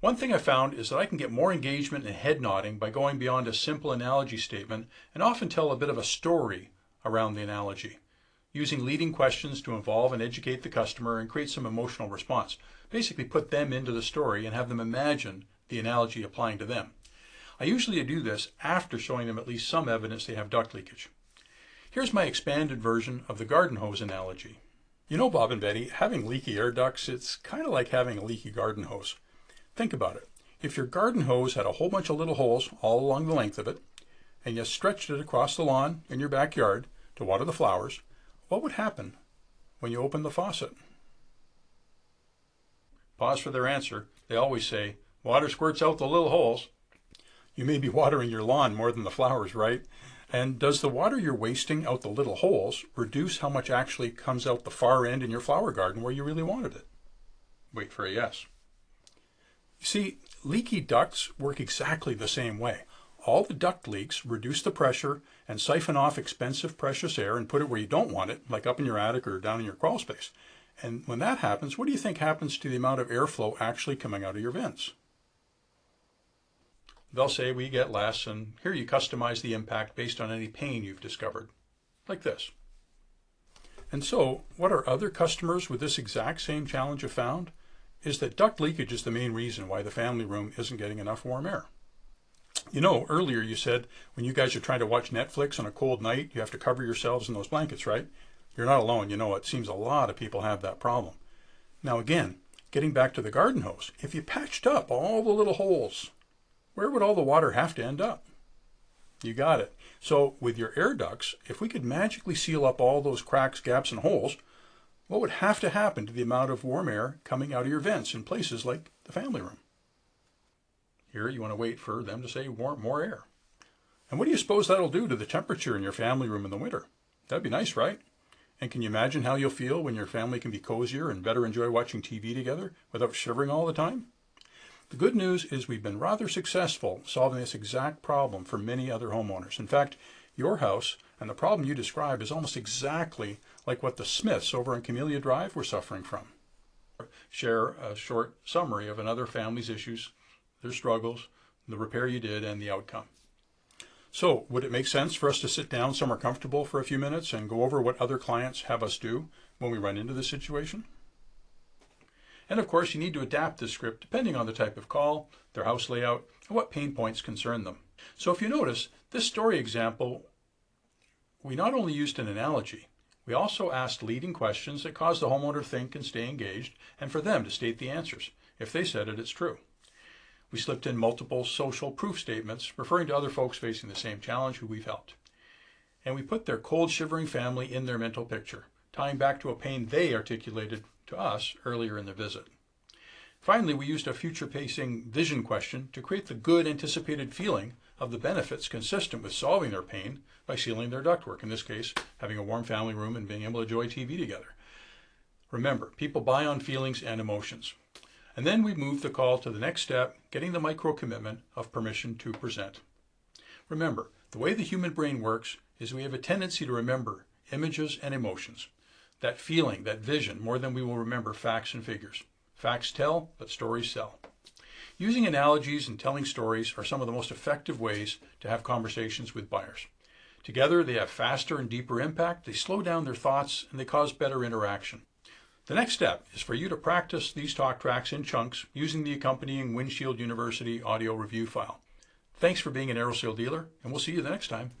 One thing I found is that I can get more engagement and head nodding by going beyond a simple analogy statement and often tell a bit of a story around the analogy, using leading questions to involve and educate the customer and create some emotional response. Basically put them into the story and have them imagine the analogy applying to them. I usually do this after showing them at least some evidence they have duct leakage. Here's my expanded version of the garden hose analogy. You know, Bob and Betty, having leaky air ducts, it's kind of like having a leaky garden hose. Think about it. If your garden hose had a whole bunch of little holes all along the length of it, and you stretched it across the lawn in your backyard to water the flowers, what would happen when you opened the faucet? Pause for their answer. They always say, water squirts out the little holes. You may be watering your lawn more than the flowers, right? And does the water you're wasting out the little holes reduce how much actually comes out the far end in your flower garden where you really wanted it? Wait for a yes. You see, leaky ducts work exactly the same way. All the duct leaks reduce the pressure and siphon off expensive precious air and put it where you don't want it, like up in your attic or down in your crawl space. And when that happens, what do you think happens to the amount of airflow actually coming out of your vents? They'll say we get less, and here you customize the impact based on any pain you've discovered, like this. And so, what our other customers with this exact same challenge have found is that duct leakage is the main reason why the family room isn't getting enough warm air. You know, earlier you said when you guys are trying to watch Netflix on a cold night, you have to cover yourselves in those blankets, right? You're not alone. You know, it seems a lot of people have that problem. Now again, getting back to the garden hose, if you patched up all the little holes, where would all the water have to end up? You got it. So with your air ducts, if we could magically seal up all those cracks, gaps, and holes, what would have to happen to the amount of warm air coming out of your vents in places like the family room? Here you want to wait for them to say more air. And what do you suppose that'll do to the temperature in your family room in the winter? That'd be nice, right? And can you imagine how you'll feel when your family can be cozier and better enjoy watching TV together without shivering all the time? The good news is we've been rather successful solving this exact problem for many other homeowners. In fact, your house and the problem you describe is almost exactly like what the Smiths over on Camellia Drive were suffering from. Share a short summary of another family's issues, their struggles, the repair you did, and the outcome. So, would it make sense for us to sit down somewhere comfortable for a few minutes and go over what other clients have us do when we run into this situation? And of course, you need to adapt this script depending on the type of call, their house layout, and what pain points concern them. So if you notice, this story example, we not only used an analogy, we also asked leading questions that caused the homeowner to think and stay engaged, and for them to state the answers. If they said it, it's true. We slipped in multiple social proof statements referring to other folks facing the same challenge who we've helped. And we put their cold shivering family in their mental picture, tying back to a pain they articulated to us earlier in the visit. Finally, we used a future-pacing vision question to create the good anticipated feeling of the benefits consistent with solving their pain by sealing their ductwork, in this case, having a warm family room and being able to enjoy TV together. Remember, people buy on feelings and emotions. And then we move the call to the next step, getting the micro-commitment of permission to present. Remember, the way the human brain works is we have a tendency to remember images and emotions. That feeling, that vision, more than we will remember facts and figures. Facts tell, but stories sell. Using analogies and telling stories are some of the most effective ways to have conversations with buyers. Together, they have faster and deeper impact, they slow down their thoughts, and they cause better interaction. The next step is for you to practice these talk tracks in chunks using the accompanying Windshield University audio review file. Thanks for being an AeroSeal dealer, and we'll see you the next time.